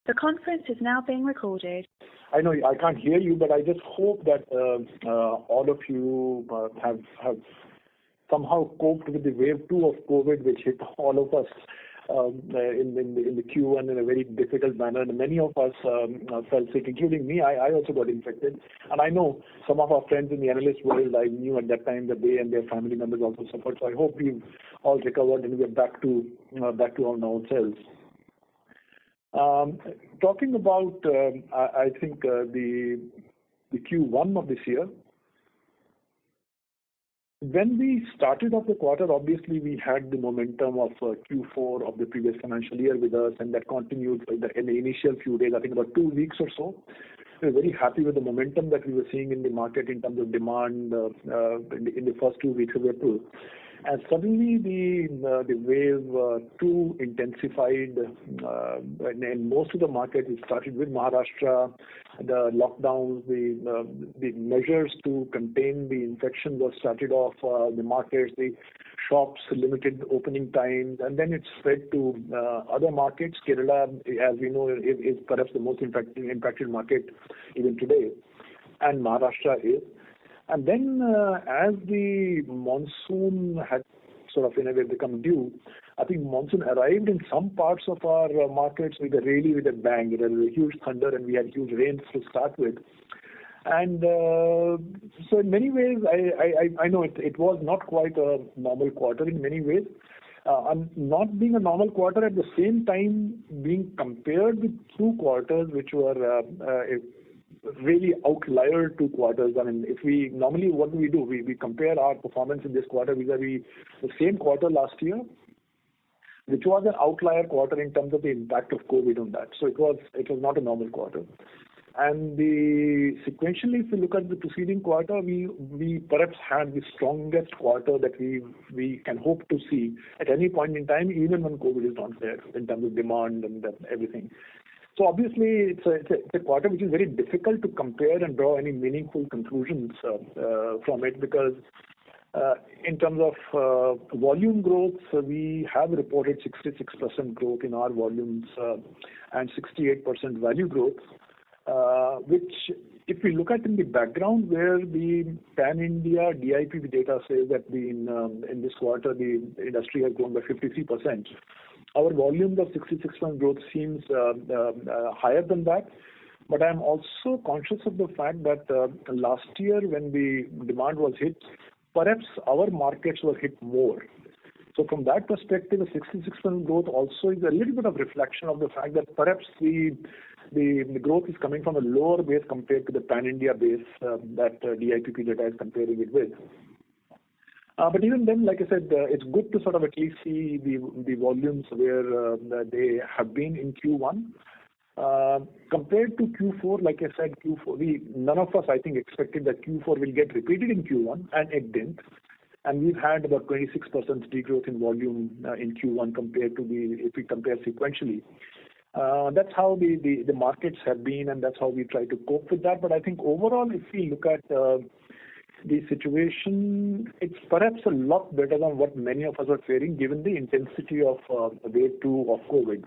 The conference is now being recorded. I know I can't hear you, but I just hope that all of you have somehow coped with the wave 2 of COVID, which hit all of us in the Q1 in a very difficult manner. And many of us fell sick, including me. I also got infected. And I know some of our friends in the analyst world, I knew at that time that they and their family members also suffered. So I hope we've all recovered and we're back to our normal selves. Talking about, I think the Q1 of this year. When we started off the quarter, obviously we had the momentum of Q4 of the previous financial year with us, and that continued in the initial few days, I think about 2 weeks or so. We were very happy with the momentum that we were seeing in the market in terms of demand in the first 2 weeks of April. And suddenly the wave 2 intensified in most of the market. It started with Maharashtra, the lockdowns, the measures to contain the infection was started off the markets, the shops limited opening times, and then it spread to other markets. Kerala, as we know, is perhaps the most impacted market even today, and Maharashtra is. And then as the monsoon had sort of in a way become due, I think monsoon arrived in some parts of our markets with a bang. There was a huge thunder and we had huge rains to start with. And so in many ways, I know it was not quite a normal quarter in many ways. And not being a normal quarter, at the same time being compared with 2 quarters which were really outlier 2 quarters. I mean, if we normally, what do? We compare our performance in this quarter vis-a-vis the same quarter last year, which was an outlier quarter in terms of the impact of COVID on that. So it was not a normal quarter. And sequentially, if you look at the preceding quarter, we perhaps had the strongest quarter that we can hope to see at any point in time, even when COVID is not there, in terms of demand and everything. So obviously, it's a quarter which is very difficult to compare and draw any meaningful conclusions from it, because in terms of volume growth, we have reported 66% growth in our volumes and 68% value growth, which if we look at in the background where the pan-India DIPP data says that in this quarter the industry has grown by 53%. Our volume of 66% growth seems higher than that. But I am also conscious of the fact that last year when the demand was hit, perhaps our markets were hit more. So from that perspective, the 66% growth also is a little bit of reflection of the fact that perhaps the growth is coming from a lower base compared to the pan-India base that DIPP data is comparing it with. But even then, like I said, it's good to sort of at least see the volumes where they have been in Q1. Compared to Q4, like I said, none of us, I think, expected that Q4 will get repeated in Q1, and it didn't. And we've had about 26% degrowth in volume in Q1 compared to if we compare sequentially. That's how the markets have been, and that's how we try to cope with that. But I think overall, if we look at the situation, it's perhaps a lot better than what many of us are fearing, given the intensity of wave 2 of COVID.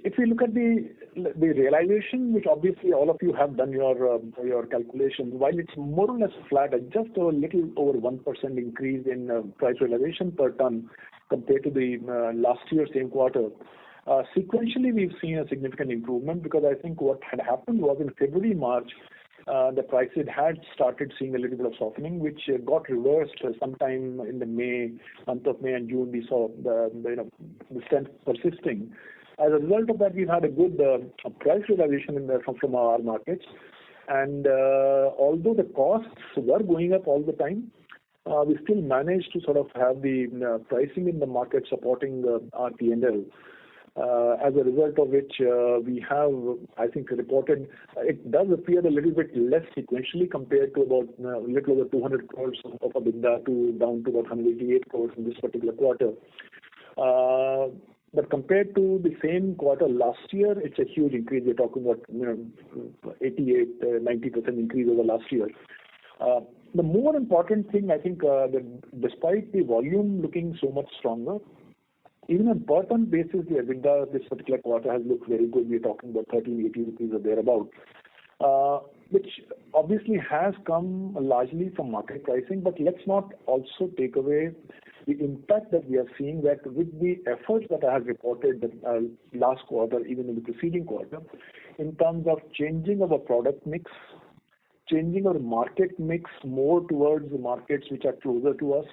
If you look at the realization, which obviously all of you have done your calculations, while it's more or less flat at just a little over 1% increase in price realization per ton compared to the last year same quarter. Sequentially, we've seen a significant improvement, because I think what had happened was in February, March, the prices had started seeing a little bit of softening, which got reversed sometime in the month of May and June. We saw the strength persisting. As a result of that, we've had a good price realization from our markets. And although the costs were going up all the time, we still managed to sort of have the pricing in the market supporting our P&L. As a result of which we have, I think, reported, it does appear a little bit less sequentially compared to about a little over 200 crores of EBITDA down to about 188 crores in this particular quarter. But compared to the same quarter last year, it's a huge increase. We're talking about 88, 90% increase over last year. The more important thing, I think, that despite the volume looking so much stronger, Even on per ton basis, the EBITDA this particular quarter has looked very good. We're talking about 1380 rupees or thereabout, which obviously has come largely from market pricing. But let's not also take away the impact that we are seeing, that with the efforts that I have reported last quarter, even in the preceding quarter, in terms of changing our product mix, changing our market mix more towards the markets which are closer to us,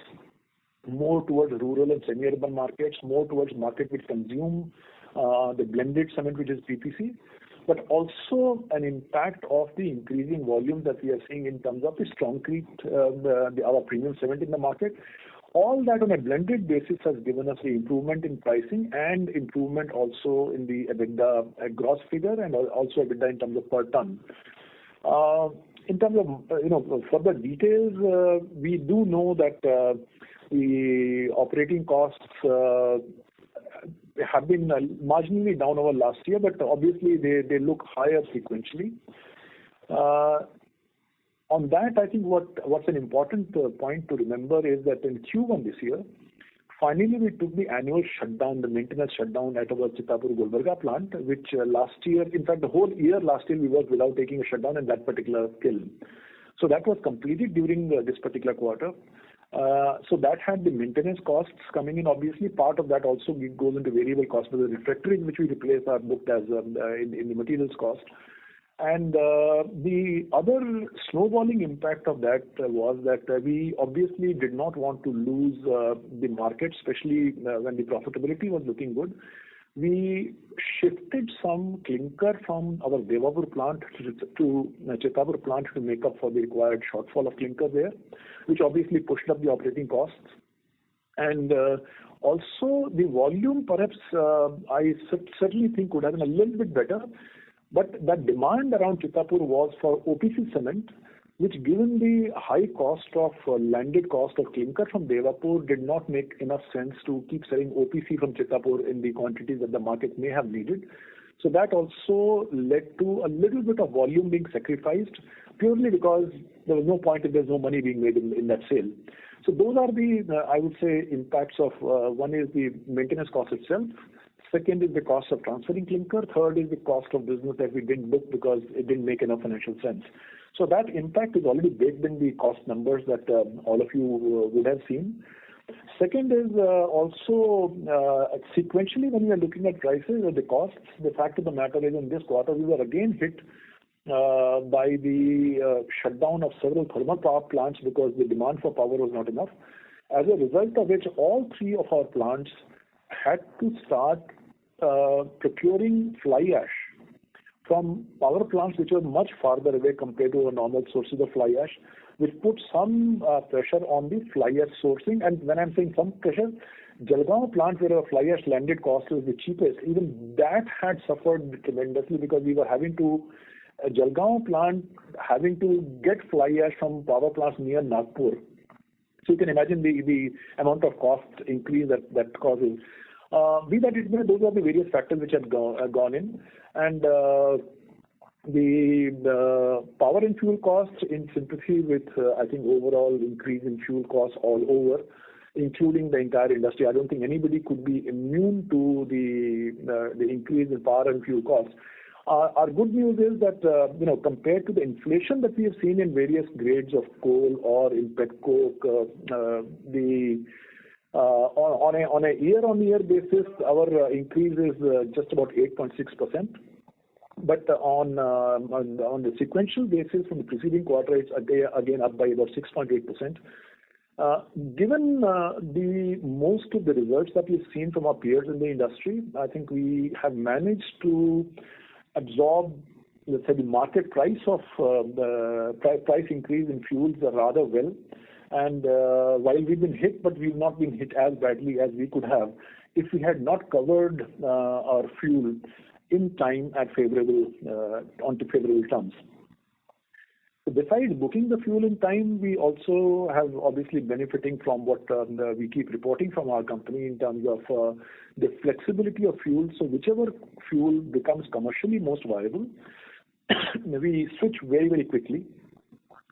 more towards rural and semi-urban markets, more towards market which consume the blended cement, which is PPC, but also an impact of the increasing volume that we are seeing in terms of the Strongcrete, our premium cement in the market. All that on a blended basis has given us the improvement in pricing and improvement also in the EBITDA gross figure and also EBITDA in terms of per ton. In terms of further details, we do know that the operating costs have been marginally down over last year, but obviously they look higher sequentially. On that, I think what's an important point to remember is that in Q1 this year, finally we took the annual shutdown, the maintenance shutdown at our Chittapur Gulbarga plant, which last year, in fact the whole year last year we worked without taking a shutdown in that particular kiln. So that was completed during this particular quarter. So that had the maintenance costs coming in. Obviously, part of that also goes into variable costs, but the refractories which we replace are booked as in the materials cost. And the other snowballing impact of that was that we obviously did not want to lose the market, especially when the profitability was looking good. We shifted some clinker from our Devapur plant to Chittapur plant to make up for the required shortfall of clinker there, which obviously pushed up the operating costs. And also the volume, perhaps I certainly think could have been a little bit better. But that demand around Chittapur was for OPC cement, which given the high cost of landed cost of clinker from Devapur did not make enough sense to keep selling OPC from Chittapur in the quantities that the market may have needed. So that also led to a little bit of volume being sacrificed purely because there was no point if there's no money being made in that sale. So those are the, I would say, impacts of, one is the maintenance cost itself. Second is the cost of transferring clinker. Third is the cost of business that we didn't book because it didn't make enough financial sense. So that impact is already baked in the cost numbers that all of you would have seen. Second is also sequentially when we are looking at prices or the costs, the fact of the matter is in this quarter we were again hit by the shutdown of several thermal power plants because the demand for power was not enough. As a result of which all three of our plants had to start procuring fly ash from power plants which were much farther away compared to our normal sources of fly ash, which put some pressure on the fly ash sourcing. And when I'm saying some pressure, Jalgaon plant where our fly ash landed cost is the cheapest, even that had suffered tremendously because we were having to, Jalgaon plant having to get fly ash from power plants near Nagpur. So you can imagine the amount of cost increase that causes. Be that it may, those are the various factors which have gone in. And the power and fuel costs in sympathy with, I think, overall increase in fuel costs all over, including the entire industry. I don't think anybody could be immune to the increase in power and fuel costs. Our good news is that, compared to the inflation that we have seen in various grades of coal or in petcoke, on a year-on-year basis, our increase is just about 8.6%. But on the sequential basis from the preceding quarter, it's again up by about 6.8%. Given the most of the results that we've seen from our peers in the industry, I think we have managed to absorb, let's say, the market price of the price increase in fuels rather well. And while we've been hit, but we've not been hit as badly as we could have if we had not covered our fuel in time at onto favorable terms. So besides booking the fuel in time, we also have obviously benefiting from what we keep reporting from our company in terms of the flexibility of fuel. So whichever fuel becomes commercially most viable, we switch very, very quickly.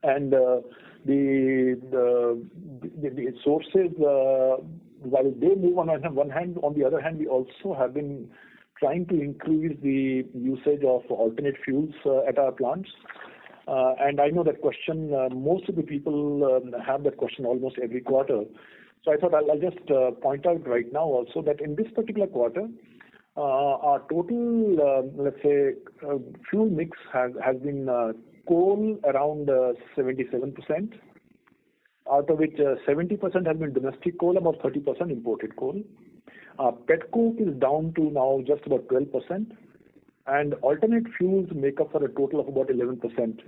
And the sources while they move on one hand, on the other hand, we also have been trying to increase the usage of alternate fuels at our plants. And I know that question, most of the people have that question almost every quarter. So I thought I'll just point out right now also that in this particular quarter, our total, let's say, fuel mix has been coal around 77%, out of which 70% has been domestic coal, about 30% imported coal. Pet coke is down to now just about 12%, and alternate fuels make up for a total of about 11%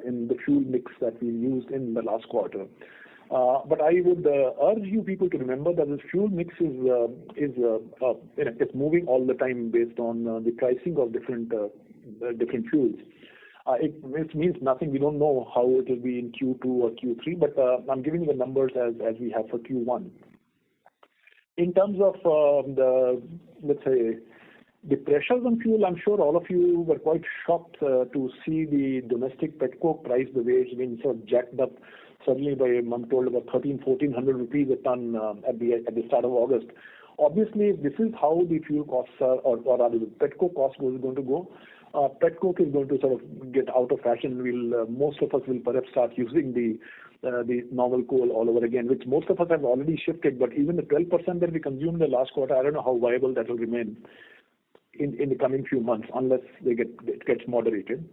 in the fuel mix that we used in the last quarter. But I would urge you people to remember that the fuel mix is it's moving all the time based on the pricing of different fuels. It means nothing. We don't know how it will be in Q2 or Q3, but I'm giving you the numbers as we have for Q1. In terms of let's say, the pressures on fuel, I'm sure all of you were quite shocked to see the domestic pet coke price, the way it's been sort of jacked up suddenly by, I'm told, about 1,400 rupees a ton at the start of August. Obviously, this is how the fuel costs are, or rather the pet coke cost is going to go. Pet coke is going to sort of get out of fashion. Most of us will perhaps start using the normal coal all over again, which most of us have already shifted. But even the 12% that we consumed the last quarter, I don't know how viable that will remain in the coming few months unless it gets moderated.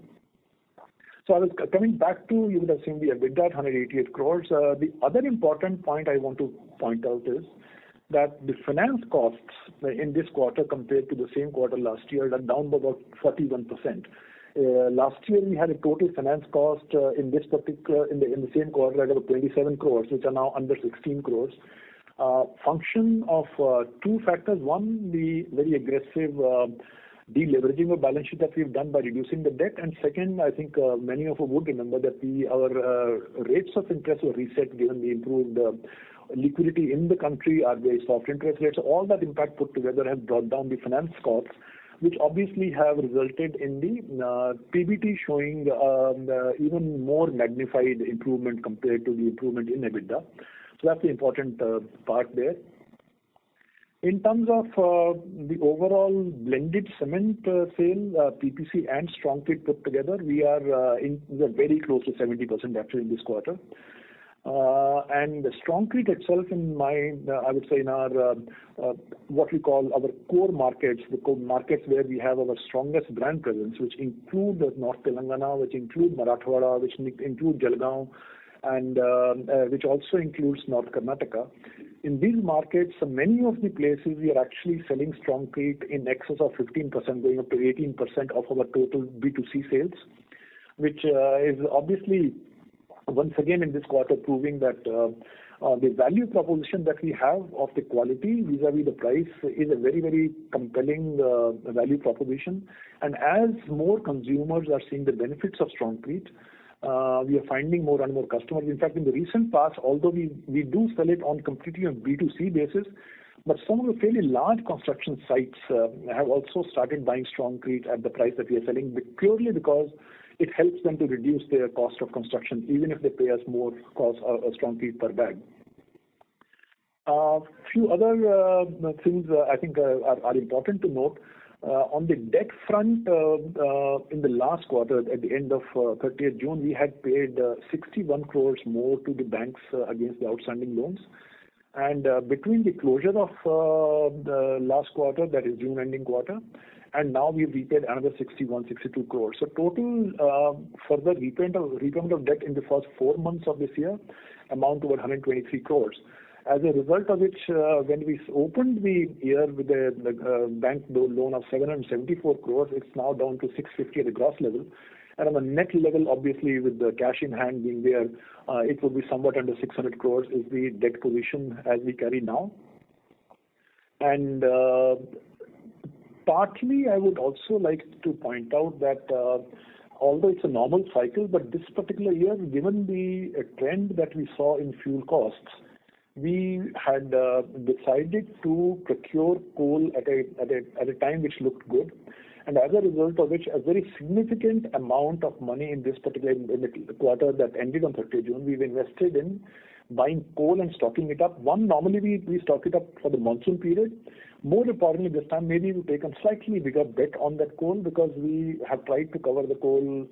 So I was coming back to, you would have seen the EBITDA at 188 crores. The other important point I want to point out is that the finance costs in this quarter compared to the same quarter last year are down by about 41%. Last year we had a total finance cost in this particular in the same quarter at about 27 crores, which are now under 16 crores. Function of two factors. One, the very aggressive deleveraging of balance sheet that we've done by reducing the debt, and second, I think many of you would remember that our rates of interest were reset given the improved liquidity in the country, RBI soft interest rates. All that impact put together has brought down the finance costs, which obviously have resulted in the PBT showing even more magnified improvement compared to the improvement in EBITDA. So that's the important part there. In terms of the overall blended cement sale, PPC and Strongfit put together, we are very close to 70% actually in this quarter. And the Strongfit itself, I would say in our what we call our core markets, the core markets where we have our strongest brand presence, which include North Telangana, which include Marathwada, which include Jalgaon, and which also includes North Karnataka. In these markets, many of the places we are actually selling Strongfit in excess of 15%, going up to 18% of our total B2C sales, which is obviously once again in this quarter proving that the value proposition that we have of the quality vis-a-vis the price is a very, very compelling value proposition. And as more consumers are seeing the benefits of Strongfit, we are finding more and more customers. In fact, in the recent past, although we do sell it on completely on B2C basis, but some of the fairly large construction sites have also started buying Strongfit at the price that we are selling, purely because it helps them to reduce their cost of construction, even if they pay us more cost Strongfit per bag. Few other things I think are important to note. On the debt front, in the last quarter, at the end of 30th June, we had paid 61 crores more to the banks against the outstanding loans. And between the closure of the last quarter, that is June ending quarter, and now we've repaid another 62 crores. So total further repayment of debt in the first 4 months of this year amount to about 123 crores. As a result of which, when we opened the year with the bank loan of 774 crores, it's now down to 650 at the gross level. And on the net level, obviously, with the cash in hand being there, it would be somewhat under 600 crores is the debt position as we carry now. And partly, I would also like to point out that although it's a normal cycle, but this particular year, given the trend that we saw in fuel costs, we had decided to procure coal at a time which looked good, and as a result of which, a very significant amount of money in this particular in the quarter that ended on 30th June, we've invested in buying coal and stocking it up. One, normally we stock it up for the monsoon period. More importantly, this time maybe we've taken slightly bigger bet on that coal because we have tried to cover the coal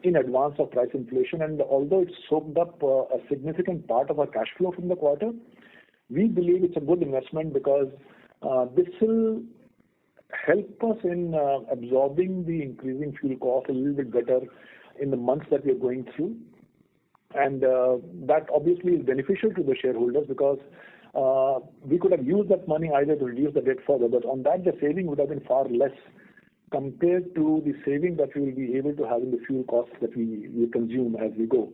in advance of price inflation. And although it soaked up a significant part of our cash flow from the quarter, we believe it's a good investment because this will help us in absorbing the increasing fuel cost a little bit better in the months that we are going through. And that obviously is beneficial to the shareholders because we could have used that money either to reduce the debt further, but on that the saving would have been far less compared to the saving that we will be able to have in the fuel costs that we consume as we go.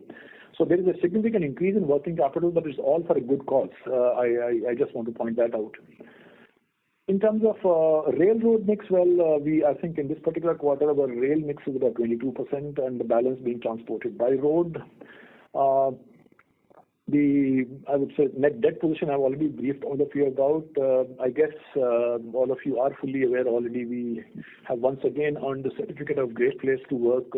So there is a significant increase in working capital, but it's all for a good cause. I just want to point that out. In terms of railroad mix, I think in this particular quarter, our rail mix is about 22% and the balance being transported by road. I would say net debt position I've already briefed all of you about. I guess all of you are fully aware already we have once again earned the certificate of Great Place to Work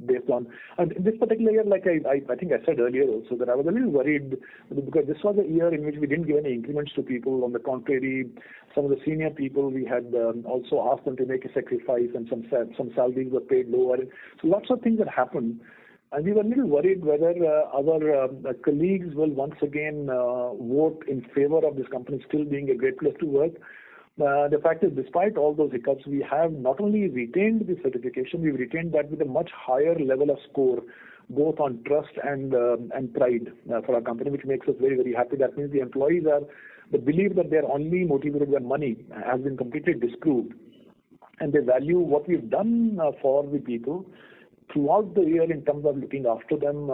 based on, and in this particular year, like I think I said earlier also, that I was a little worried because this was a year in which we didn't give any increments to people. On the contrary, some of the senior people we had also asked them to make a sacrifice, and some salaries were paid lower. So lots of things that happened. And we were a little worried whether our colleagues will once again vote in favor of this company still being a great place to work. The fact is, despite all those hiccups, we have not only retained the certification, we've retained that with a much higher level of score, both on trust and pride for our company, which makes us very, very happy. That means the employees the belief that they're only motivated by money has been completely disproved. And they value what we've done for the people throughout the year in terms of looking after them,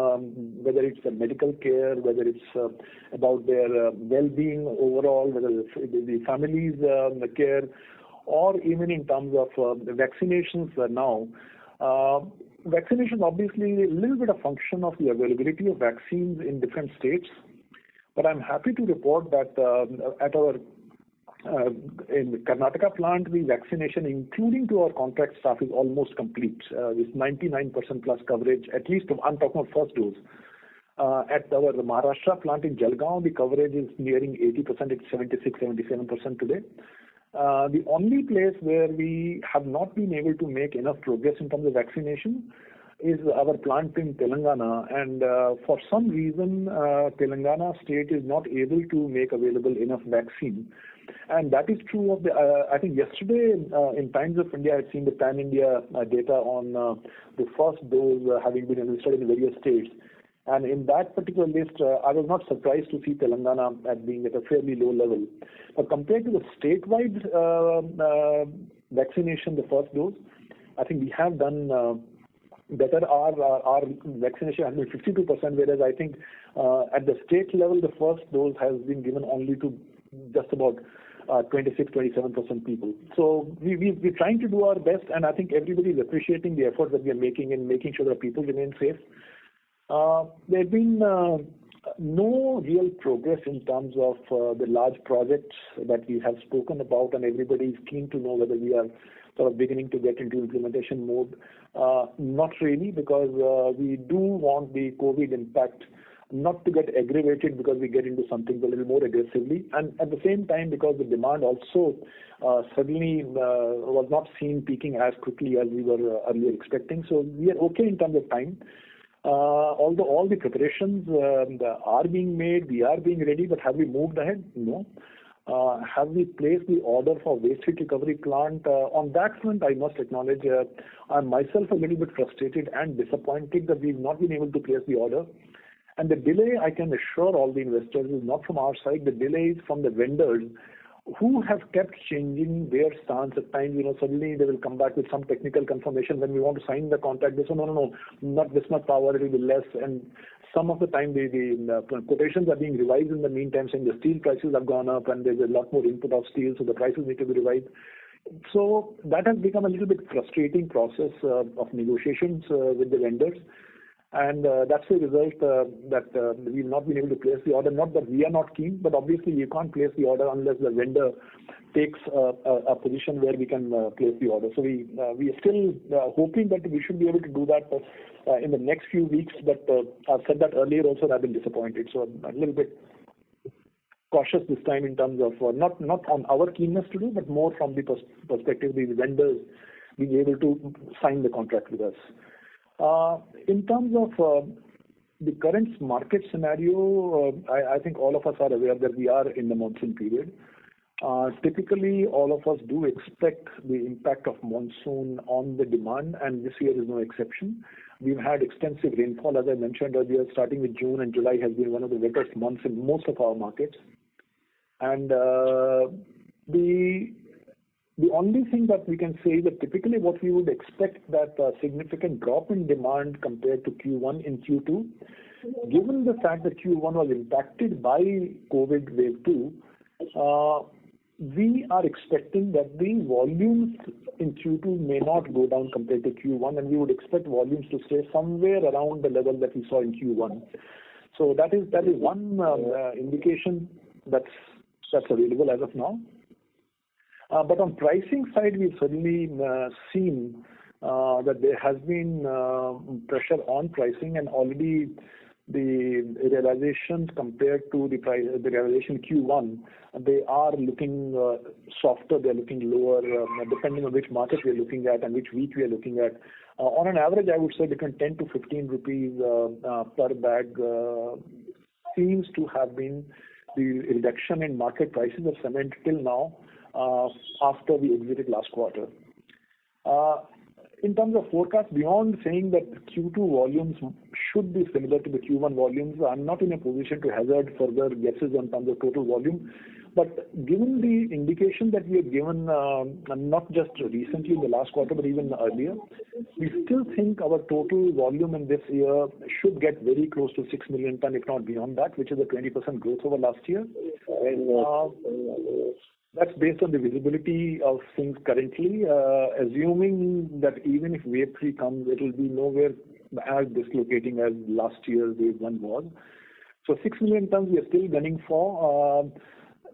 whether it's medical care, whether it's about their well-being overall, whether it's the families' care, or even in terms of the vaccinations now. Vaccination obviously a little bit of function of the availability of vaccines in different states, but I'm happy to report that at our in the Karnataka plant, the vaccination, including to our contract staff, is almost complete, with 99% plus coverage, at least I'm talking about first dose. At our Maharashtra plant in Jalgaon, the coverage is nearing 80%, it's 76-77% today. The only place where we have not been able to make enough progress in terms of vaccination is our plant in Telangana, and for some reason Telangana state is not able to make available enough vaccine. And that is true of the, I think yesterday in Times of India, I had seen the Pan India data on the first dose having been administered in various states. And in that particular list, I was not surprised to see Telangana at being at a fairly low level. But compared to the statewide vaccination, the first dose, I think we have done better. Our vaccination has been 52%, whereas I think at the state level, the first dose has been given only to just about 26-27% people. So we're trying to do our best, and I think everybody is appreciating the effort that we are making in making sure that people remain safe. There has been no real progress in terms of the large projects that we have spoken about, and everybody is keen to know whether we are sort of beginning to get into implementation mode. Not really, because we do want the COVID impact not to get aggravated because we get into something a little more aggressively, and at the same time because the demand also suddenly was not seen peaking as quickly as we were earlier expecting. So we are okay in terms of time. Although all the preparations are being made, we are being ready, but have we moved ahead? No. Have we placed the order for waste heat recovery plant? On that front, I must acknowledge I'm myself a little bit frustrated and disappointed that we've not been able to place the order. And the delay, I can assure all the investors, is not from our side. The delay is from the vendors who have kept changing their stance at times. Suddenly they will come back with some technical confirmation when we want to sign the contract. They say, no, not this much power, it will be less. And some of the time the quotations are being revised in the meantime, saying the steel prices have gone up and there's a lot more input of steel, so the prices need to be revised. So that has become a little bit frustrating process of negotiations with the vendors. And that's the result that we've not been able to place the order. Not that we are not keen, but obviously you can't place the order unless the vendor takes a position where we can place the order. So we are still hoping that we should be able to do that in the next few weeks. But I've said that earlier also, and I've been disappointed. So I'm a little bit cautious this time in terms of not on our keenness to do, but more from the perspective of the vendors being able to sign the contract with us. In terms of the current market scenario, I think all of us are aware that we are in the monsoon period. Typically, all of us do expect the impact of monsoon on the demand, and this year is no exception. We've had extensive rainfall, as I mentioned earlier, starting with June, and July has been one of the wettest months in most of our markets. And the only thing that we can say is that typically what we would expect that a significant drop in demand compared to Q1 in Q2, given the fact that Q1 was impacted by COVID wave 2, we are expecting that the volumes in Q2 may not go down compared to Q1, and we would expect volumes to stay somewhere around the level that we saw in Q1. So that is one indication that's available as of now. But on pricing side, we've certainly seen that there has been pressure on pricing, and already the realizations compared to the realization Q1, they are looking softer, they're looking lower, depending on which market we're looking at and which week we are looking at. On an average, I would say between 10 to 15 rupees per bag seems to have been the reduction in market prices of cement till now, after we exited last quarter. In terms of forecast, beyond saying that Q2 volumes should be similar to the Q1 volumes, I'm not in a position to hazard further guesses on terms of total volume. But given the indication that we have given, not just recently in the last quarter, but even earlier, we still think our total volume in this year should get very close to 6 million ton, if not beyond that, which is a 20% growth over last year. That's based on the visibility of things currently, assuming that even if wave 3 comes, it will be nowhere as dislocating as last year's wave 1 was. So 6 million tons we are still gunning for.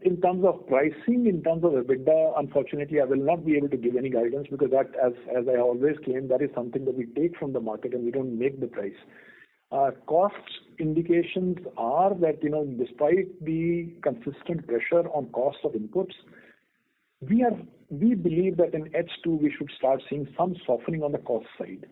In terms of pricing, in terms of EBITDA, unfortunately, I will not be able to give any guidance, because that, as I always claim, that is something that we take from the market and we don't make the price. Cost indications are that, despite the consistent pressure on cost of inputs, we believe that in H2 we should start seeing some softening on the cost side.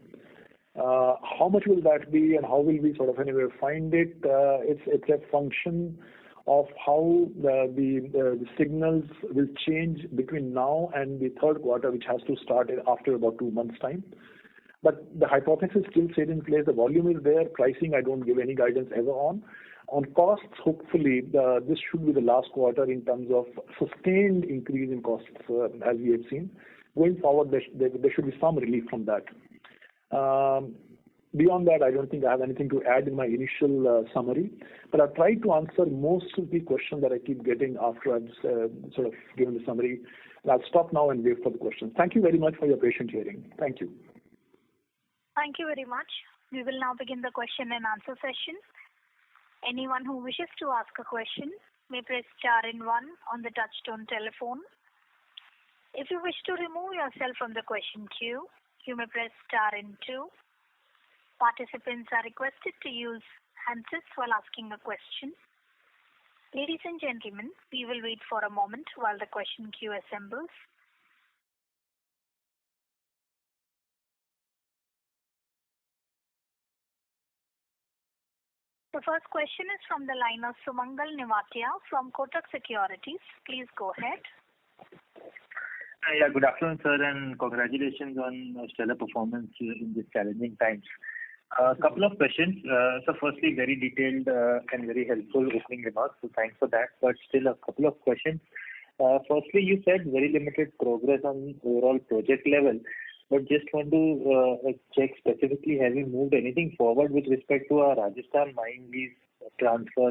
How much will that be, and how will we sort of anyway find it? It's a function of how the signals will change between now and the third quarter, which has to start after about 2 months' time. But the hypothesis still stays in place. The volume is there. Pricing, I don't give any guidance ever on. On costs, hopefully, this should be the last quarter in terms of sustained increase in costs, as we have seen. Going forward, there should be some relief from that. Beyond that, I don't think I have anything to add in my initial summary. But I've tried to answer most of the questions that I keep getting after I've sort of given the summary. And I'll stop now and wait for the questions. Thank you very much for your patient hearing. Thank you. Thank you very much. We will now begin the question and answer session. Anyone who wishes to ask a question may press star and 1 on the touchtone telephone. If you wish to remove yourself from the question queue, you may press star and 2. Participants are requested to use handsets while asking a question. Ladies and gentlemen, we will wait for a moment while the question queue assembles. The first question is from the line of Sumangal Nevatia from Kotak Securities. Please go ahead. Yeah, good afternoon, sir, and congratulations on stellar performance in these challenging times. A couple of questions. So firstly, very detailed and very helpful opening remarks, so thanks for that. But still a couple of questions. Firstly, you said very limited progress on overall project level. But just want to check specifically, have you moved anything forward with respect to our Rajasthan mine lease transfer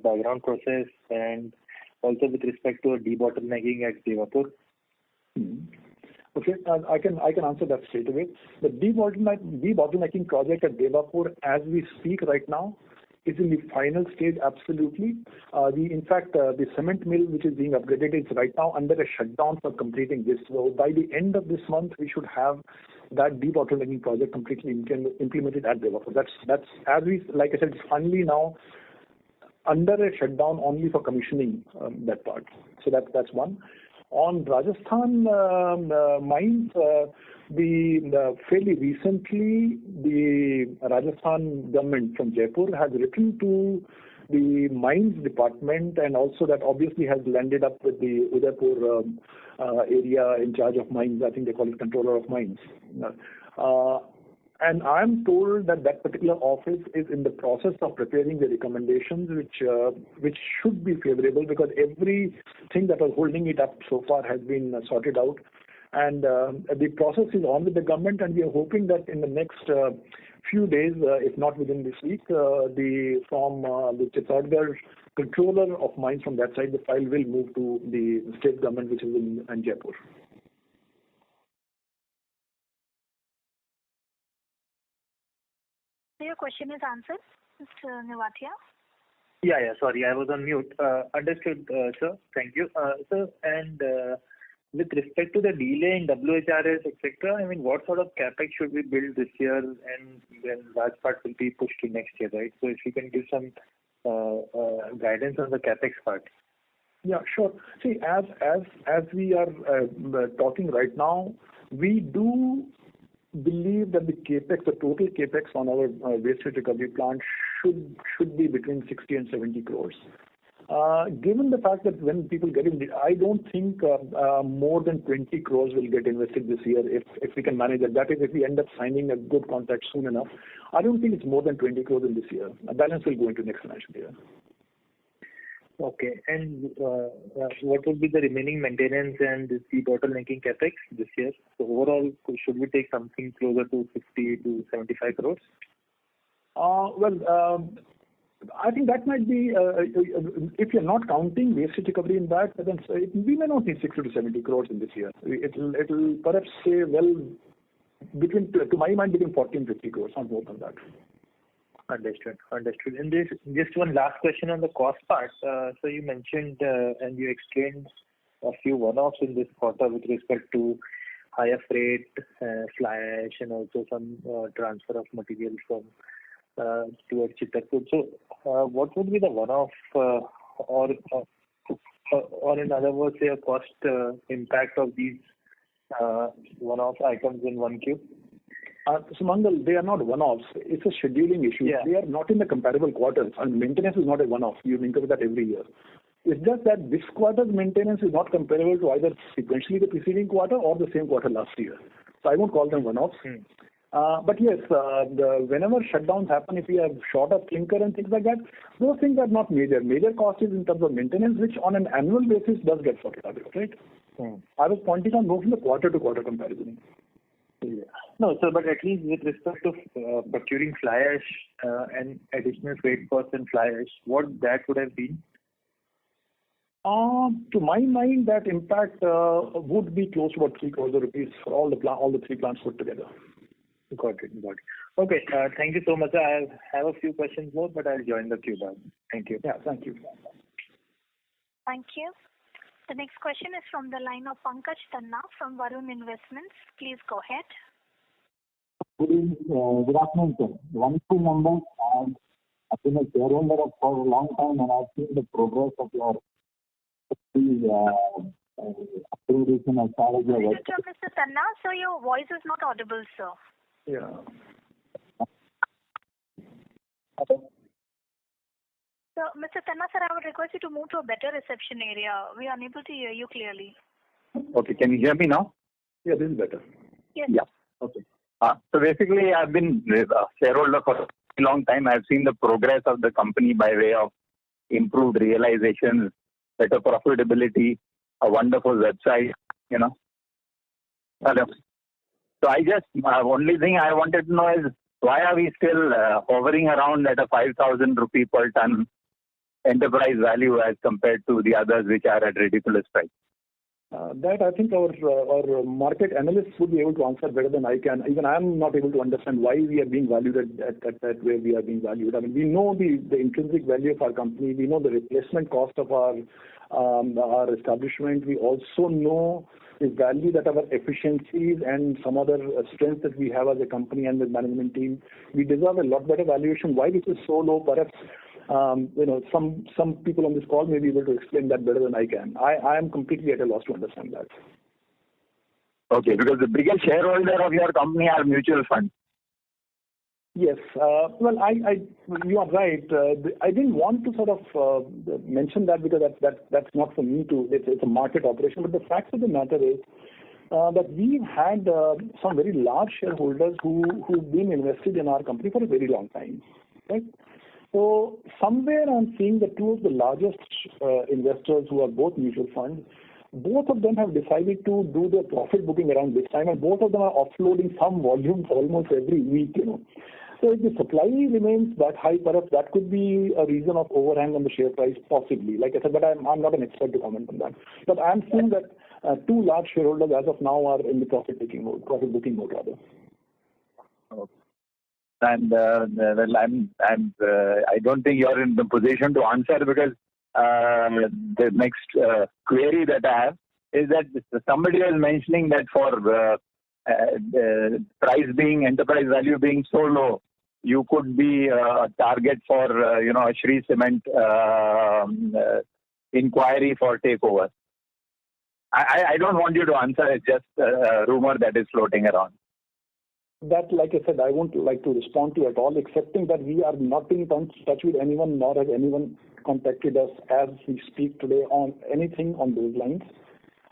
background process, and also with respect to a debottlenecking at Devapur? Okay, Okay, I can answer that straight away. The debottlenecking project at Devapur, as we speak right now, is in the final stage. Absolutely. In fact, the cement mill which is being upgraded is right now under a shutdown for completing this. So by the end of this month, we should have that debottlenecking project completely implemented at Devapur. That's as we, like I said, it's finally now under a shutdown only for commissioning that part. So that's one. On Rajasthan mines, fairly recently, the Rajasthan government from Jaipur has written to the mines department, and also that obviously has landed up with the Udaipur area in charge of mines. I think they call it controller of mines. And I'm told that that particular office is in the process of preparing the recommendations, which should be favorable, because everything that was holding it up so far has been sorted out. And the process is on with the government, and we are hoping that in the next few days, if not within this week, the Chittorgarh controller of mines from that side, the file will move to the state government, which is in Jaipur. So your question is answered, Mr. Nevatia? Yeah. Sorry, I was on mute. Understood, sir. Thank you. Sir, and with respect to the delay in WHRS, etc., I mean, what sort of capex should we build this year, and then large part will be pushed to next year, right? So if you can give some guidance on the capex part. Yeah, sure. See, as we are talking right now, we do believe that the total capex on our waste heat recovery plant should be between 60 and 70 crores. Given the fact that when people get in, I don't think more than 20 crores will get invested this year if we can manage it. That is, if we end up signing a good contract soon enough. I don't think it's more than 20 crores in this year. A balance will go into next financial year. Okay. And what would be the remaining maintenance and the debottlenecking capex this year? So overall, should we take something closer to 50 to 75 crores? I think that might be, if you're not counting waste heat recovery in that, then we may not need 60 to 70 crores in this year. It'll perhaps say, well, to my mind, between 40 and 50 crores, not more than that. Understood. And just one last question on the cost part. So you mentioned and you explained a few one-offs in this quarter with respect to higher freight, fly ash, and also some transfer of material from towards Chittorgarh. So what would be the one-off or in other words, say a cost impact of these one-off items in 1Q? Sumangal, they are not one-offs. It's a scheduling issue. Yeah. They are not in the comparable quarters. And maintenance is not a one-off. You incur that every year. It's just that this quarter's maintenance is not comparable to either sequentially the preceding quarter or the same quarter last year. So I won't call them one-offs. But yes, whenever shutdowns happen, if we have short of clinker and things like that, those things are not major. Major cost is in terms of maintenance, which on an annual basis does get sorted out, right? I was pointing out more from the quarter-to-quarter comparison. Yeah. No, sir, but at least with respect to procuring fly ash and additional freight costs and fly ash, what that would have been? To my mind, that impact would be close to about 3 crores rupees for all the three plants put together. Got it. Okay, thank you so much. I have a few questions more, but I'll join the queue back. Thank you. Yeah, thank you. Thank you. The next question is from the line of Pankaj Tanna from Varun Investments. Please go ahead. Good afternoon, sir. One, two numbers. I've been a shareholder for a long time, and I've seen the progress of your upgradation as far as your work. Mr. Tanna, so your voice is not audible, sir. Yeah. So, Mr. Tanna, sir, I would request you to move to a better reception area. We are unable to hear you clearly. Okay, can you hear me now? Yeah, this is better. Yes. Yeah. Okay. So basically, I've been a shareholder for a long time. I've seen the progress of the company by way of improved realizations, better profitability, a wonderful website, Hello. So only thing I wanted to know is, why are we still hovering around at a 5,000 rupee per ton enterprise value as compared to the others which are at ridiculous price? That I think our market analysts would be able to answer better than I can. Even I am not able to understand why we are being valued at that way we are being valued. I mean, we know the intrinsic value of our company. We know the replacement cost of our establishment. We also know the value that our efficiencies and some other strengths that we have as a company and the management team. We deserve a lot better valuation. Why this is so low? Perhaps some people on this call may be able to explain that better than I can. I am completely at a loss to understand that. Okay, because the biggest shareholder of your company are mutual funds. Yes. Well, you are right. I didn't want to sort of mention that because that's not for me to. It's a market operation. But the fact of the matter is that we've had some very large shareholders who've been invested in our company for a very long time, right? So somewhere I'm seeing that two of the largest investors who are both mutual funds, both of them have decided to do their profit booking around this time, and both of them are offloading some volumes almost every week, So if the supply remains that high, perhaps that could be a reason of overhang on the share price, possibly. Like I said, but I'm not an expert to comment on that. But I'm seeing that two large shareholders as of now are in the profit booking mode rather. Okay. And well, I don't think you're in the position to answer because the next query that I have is that somebody was mentioning that for enterprise value being so low, you could be a target for a Shree Cement inquiry for takeover. I don't want you to answer. It's just a rumor that is floating around. That, like I said, I won't like to respond to at all, excepting that we are not in touch with anyone, nor has anyone contacted us as we speak today on anything on those lines.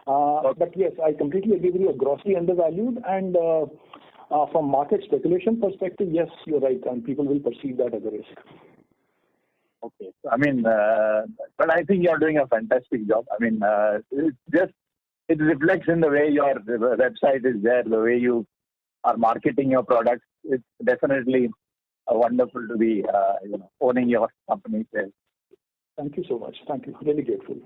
But yes, I completely agree with you, grossly undervalued, and from market speculation perspective, yes, you're right, and people will perceive that as a risk. Okay. I mean, but I think you're doing a fantastic job. I mean, it reflects in the way your website is there, the way you are marketing your products. It's definitely wonderful to be owning your company shares. Thank you so much. Thank you. Really grateful.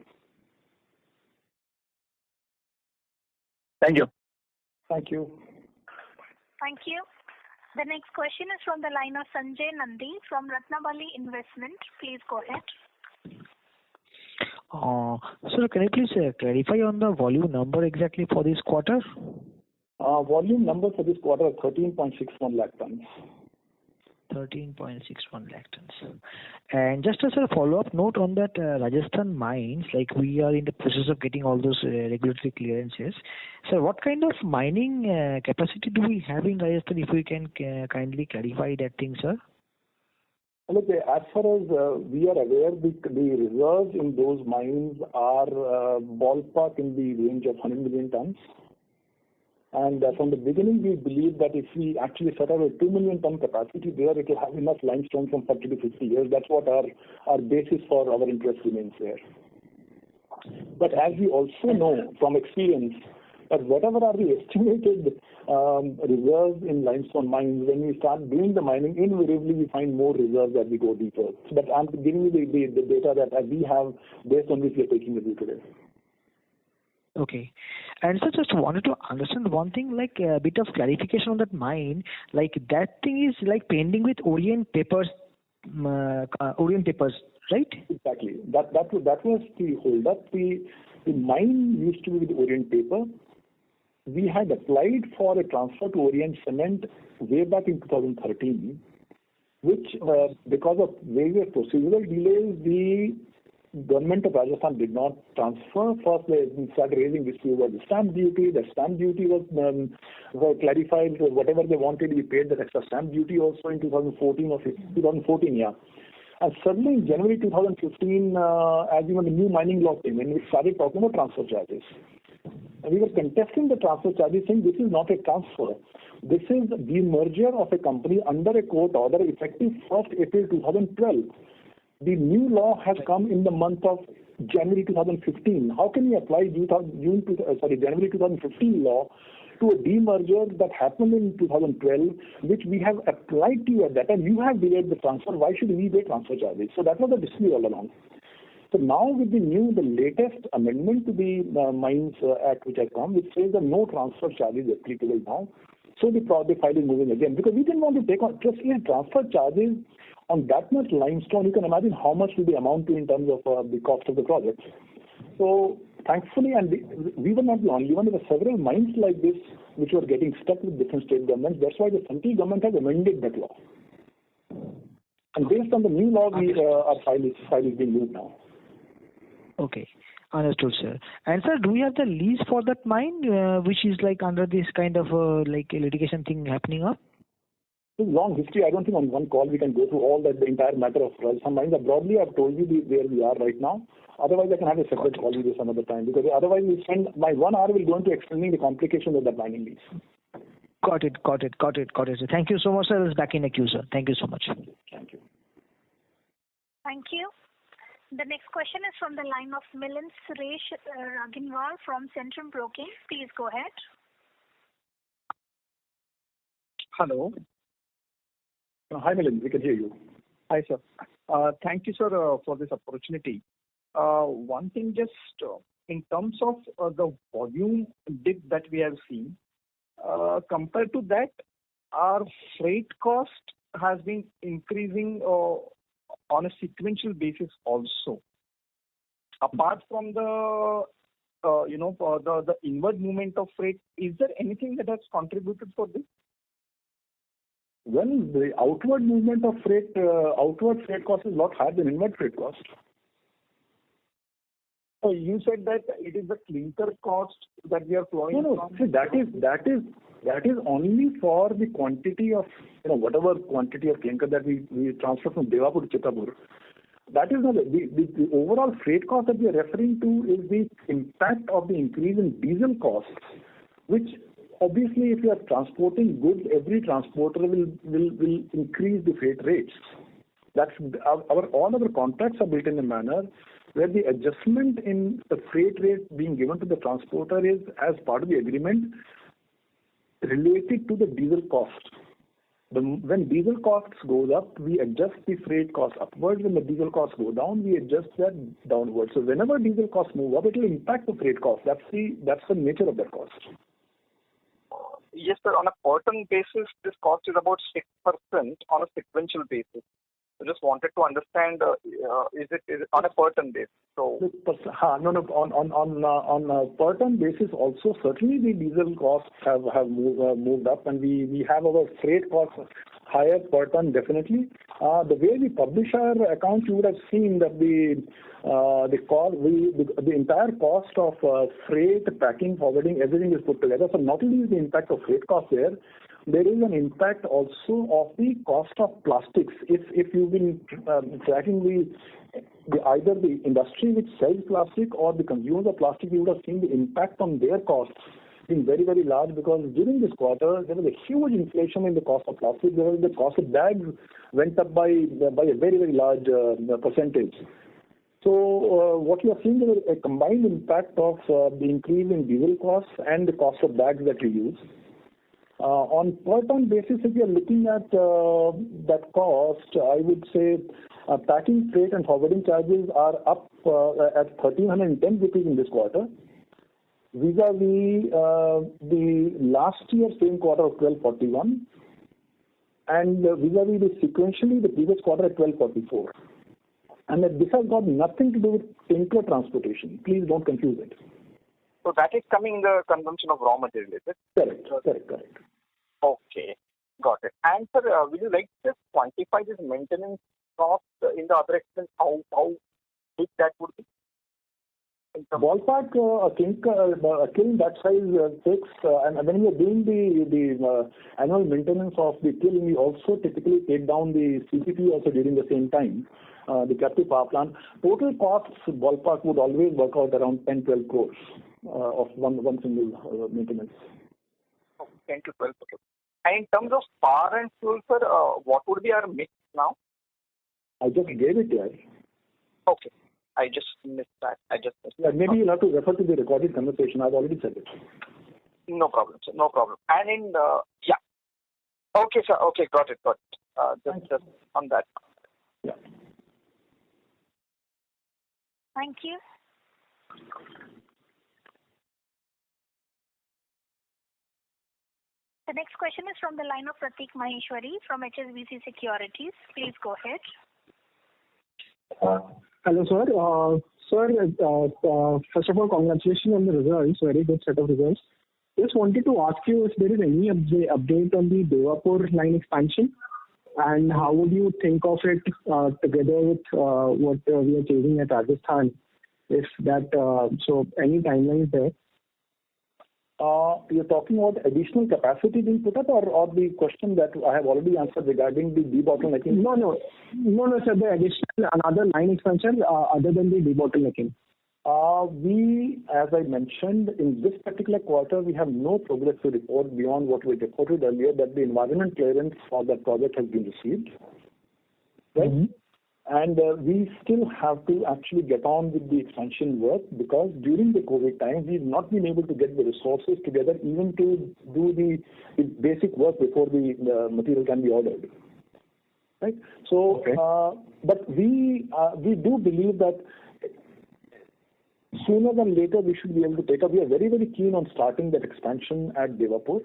Thank you. Thank you. Thank you. The next question is from the line of Sanjay Nandi from Ratnabali Investment. Please go ahead. Sir, can you please clarify on the volume number exactly for this quarter? Volume number for this quarter is 13.61 lakh tons. 13.61 lakh tons. And just as a follow-up note on that Rajasthan mines, like we are in the process of getting all those regulatory clearances. So what kind of mining capacity do we have in Rajasthan, if we can kindly clarify that thing, sir? Look, as far as we are aware, the reserves in those mines are ballpark in the range of 100 million tons. And from the beginning, we believe that if we actually set up a 2 million ton capacity there, it will have enough limestone from 40 to 50 years. That's what our basis for our interest remains there. But as we also know from experience, that whatever are the estimated reserves in limestone mines, when we start doing the mining, invariably we find more reserves as we go deeper. But I'm giving you the data that we have based on which we are taking the view today. Okay. And so just wanted to understand one thing, like a bit of clarification on that mine, like that thing is like pending with Orient Papers, right? Exactly. That was the hold up. The mine used to be with Orient Paper. We had applied for a transfer to Orient Cement way back in 2013, which because of various procedural delays, the government of Rajasthan did not transfer. First, they started raising dispute about the stamp duty. The stamp duty was clarified. Whatever they wanted, we paid that extra stamp duty also in 2014, yeah. And suddenly in January 2015, as you know, the new mining law came in, we started talking about transfer charges. And we were contesting the transfer charges, saying this is not a transfer. This is the merger of a company under a court order effective 1st April 2012. The new law has come in the month of January 2015. How can we apply January 2015 law to a demerger that happened in 2012, which we have applied to you at that time? You have delayed the transfer. Why should we pay transfer charges? So that was the dispute all along. So now with the latest amendment to the Mines Act which has come, which says that no transfer charges applicable now. So the file is moving again because we didn't want to take on just transfer charges on that much limestone. You can imagine how much will the amount to in terms of the cost of the project. So thankfully, and we were not the only one. There were several mines like this which were getting stuck with different state governments. That's why the central government has amended that law. And based on the new law, our file is being moved now. Okay. Understood, sir. And sir, do we have the lease for that mine, which is like under this kind of like a litigation thing happening up? It's a long history. I don't think on one call we can go through all that, the entire matter of some mines. Broadly, I've told you where we are right now. Otherwise, I can have a separate call with you some other time because otherwise we spend my 1 hour will go into explaining the complications of that mining lease. Got it. Sir. Thank you so much, sir. I was back in the queue, sir. Thank you so much. Thank you. Thank you. The next question is from the line of Milind Suresh Raginwar from Centrum Broking. Please go ahead. Hello. Hi, Milind. We can hear you. Hi, sir. Thank you, sir, for this opportunity. One thing, just in terms of the volume dip that we have seen, compared to that, our freight cost has been increasing on a sequential basis also. Apart from the the inward movement of freight, is there anything that has contributed for this? Well, the outward movement of freight, outward freight cost is a lot higher than inward freight cost. So you said that it is the clinker cost that we are flowing from? No. See, that is only for the quantity of, whatever quantity of clinker that we transfer from Devapur to Chittapur. That is not the overall freight cost that we are referring to is the impact of the increase in diesel costs, which obviously if you are transporting goods, every transporter will increase the freight rates. That's all our contracts are built in a manner where the adjustment in the freight rate being given to the transporter is as part of the agreement related to the diesel cost. When diesel costs goes up, we adjust the freight cost upwards. When the diesel costs go down, we adjust that downwards. So whenever diesel costs move up, it will impact the freight cost. That's the nature of that cost. Yes, sir. On a per ton basis, this cost is about 6% on a sequential basis. I just wanted to understand, is it on a per ton basis? So on a per ton basis also, certainly the diesel costs have moved up, and we have our freight costs higher per ton definitely. The way we publish our accounts, you would have seen that the entire cost of freight, packing, forwarding, everything is put together. So not only is the impact of freight cost there is an impact also of the cost of plastics. If you've been tracking either the industry which sells plastic or the consumers of plastic, you would have seen the impact on their costs being very, very large because during this quarter there was a huge inflation in the cost of plastic. The cost of bags went up by a very, very large percentage. So what you are seeing is a combined impact of the increase in diesel costs and the cost of bags that you use. On per ton basis, if you are looking at that cost, I would say packing, freight and forwarding charges are up at 1,310 rupees in this quarter, vis-a-vis the last year same quarter of 1,241, and vis-a-vis the sequentially the previous quarter at 1,244. And this has got nothing to do with clinker transportation. Please don't confuse it. So that is coming in the consumption of raw material, is it? Correct. Okay, got it. And sir, will you like to just quantify this maintenance cost in the other expense? How big that would be? Ballpark, a kiln that size takes, and when we are doing the annual maintenance of the kiln, we also typically take down the CPP also during the same time, the captive power plant. Total costs, ballpark, would always work out around 10-12 crores of one single maintenance. 10 to 12 crores. And in terms of power and fuel, sir, what would be our mix now? I just gave it there. Okay. I just missed that. Yeah, maybe you'll have to refer to the recorded conversation. I've already said it. No problem, sir. No problem. And in yeah. Okay, sir. Okay, got it. Just on that. Yeah. Thank you. The next question is from the line of Pratik Maheshwari from HSBC Securities. Please go ahead. Hello, sir. First of all, congratulations on the results. Very good set of results. Just wanted to ask you if there is any update on the Devapur line expansion, and how would you think of it together with what we are chasing at Rajasthan? If that, so any timelines there? You're talking about additional capacity being put up, or the question that I have already answered regarding the debottlenecking? No, sir. The additional another line expansion other than the debottlenecking. We, as I mentioned, in this particular quarter, we have no progress to report beyond what we reported earlier, that the environment clearance for that project has been received. Right? Mm-hmm. And we still have to actually get on with the expansion work, because during the COVID time, we've not been able to get the resources together even to do the basic work before the material can be ordered. Right? So, okay. But we do believe that sooner than later we should be able to take up. We are very, very keen on starting that expansion at Devapur.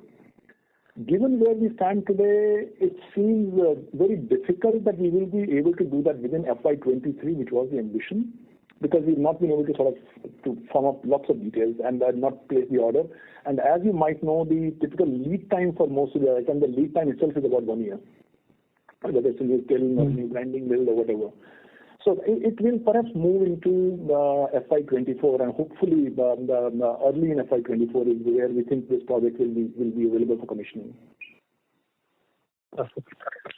Given where we stand today, it seems very difficult that we will be able to do that within FY23, which was the ambition, because we've not been able to sort of to form up lots of details and not place the order. And as you might know, the typical lead time for most of the items, the lead time itself is about 1 year, whether it's a new kiln or new grinding mill or whatever. So it will perhaps move into FY24, and hopefully the early in FY24 is where we think this project will be available for commissioning.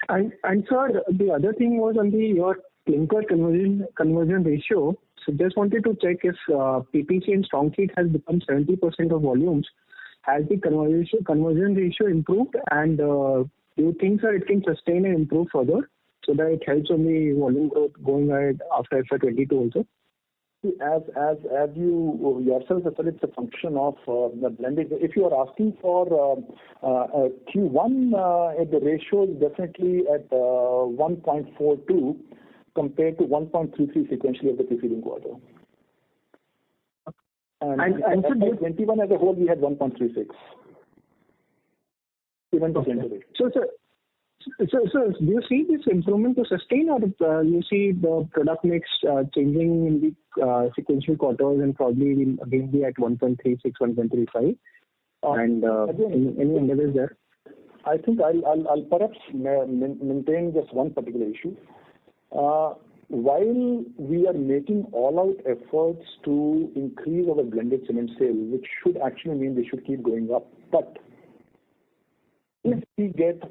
And sir, the other thing was on your clinker conversion ratio. So just wanted to check if PPC and strong sheet has become 70% of volumes. Has the conversion ratio improved, and do you think, sir, it can sustain and improve further, so that it helps on the volume growth going ahead after FY22 also? As you yourself have said, it's a function of the blended. If you are asking for Q1, the ratio is definitely at 1.42 compared to 1.33 sequentially of the preceding quarter. And for 21 as a whole, we had 1.36. Even to okay. So, do you see this improvement to sustain, or you see the product mix changing in the sequential quarters and probably will again be at 1.36, 1.35? And any endeavors there? I think I'll perhaps maintain just one particular issue. While we are making all-out efforts to increase our blended cement sale, which should actually mean they should keep going up, but if we get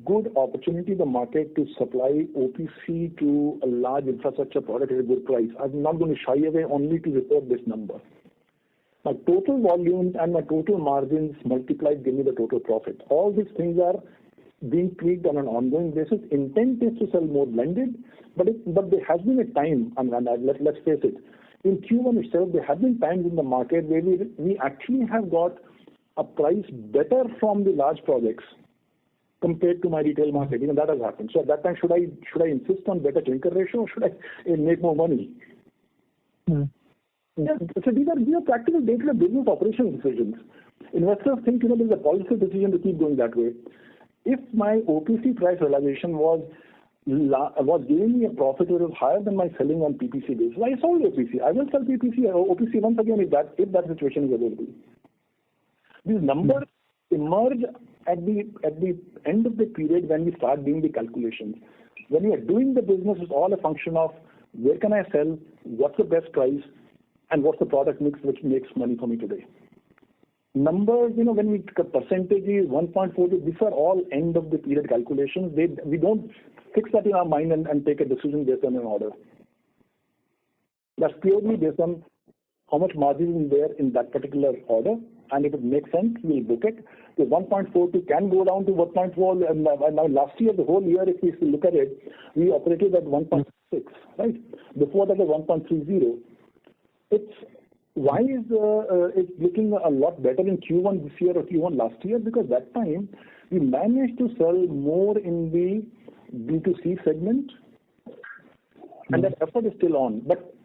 good opportunity in the market to supply OPC to a large infrastructure product at a good price, I'm not going to shy away only to report this number. My total volumes and my total margins multiplied give me the total profit. All these things are being tweaked on an ongoing basis. Intent is to sell more blended, but there has been a time, and let's face it, in Q1 itself, there have been times in the market where we actually have got a price better from the large projects compared to my retail market. Even that has happened. So at that time, should I insist on better clinker ratio, or should I make more money? Yeah. So these are practical day-to-day business operational decisions. Investors think there's a policy decision to keep going that way. If my OPC price realization was giving me a profit that was higher than my selling on PPC basis, I sold OPC. I will sell PPC or OPC once again if that situation is available. These numbers emerge at the end of the period when we start doing the calculations. When we are doing the business, it's all a function of where can I sell, what's the best price, and what's the product mix which makes money for me today. Numbers, when we percentages, 1.42, these are all end of the period calculations. We don't fix that in our mind and take a decision based on an order. That's purely based on how much margin is there in that particular order, and if it makes sense, we'll book it. The 1.42 can go down to 1.4, and now last year, the whole year, if we look at it, we operated at 1.6, right? Before that, was 1.30. Why is it looking a lot better in Q1 this year or Q1 last year? Because that time we managed to sell more in the B2C segment, and that effort is still on. But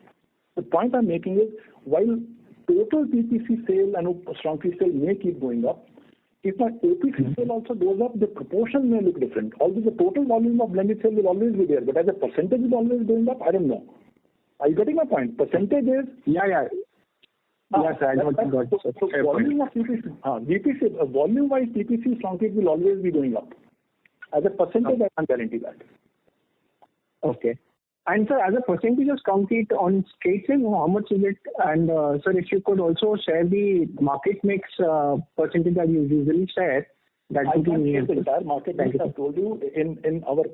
The point I'm making is, while total PPC sale and strong tea sale may keep going up, if my OPC sale also goes up, the proportion may look different. Although the total volume of blended sale will always be there, but as a percentage is always going up, I don't know. Are you getting my point? Percentage is... Yeah. Yes, I got it. So volume of PPC, volume-wise PPC strong tea will always be going up. As a percentage, I can't guarantee that. Okay. And sir, as a percentage of strong tea on straight sale, how much is it? And sir, if you could also share the market mix percentage that you usually share, that would be the entire market mix. I've told you, in our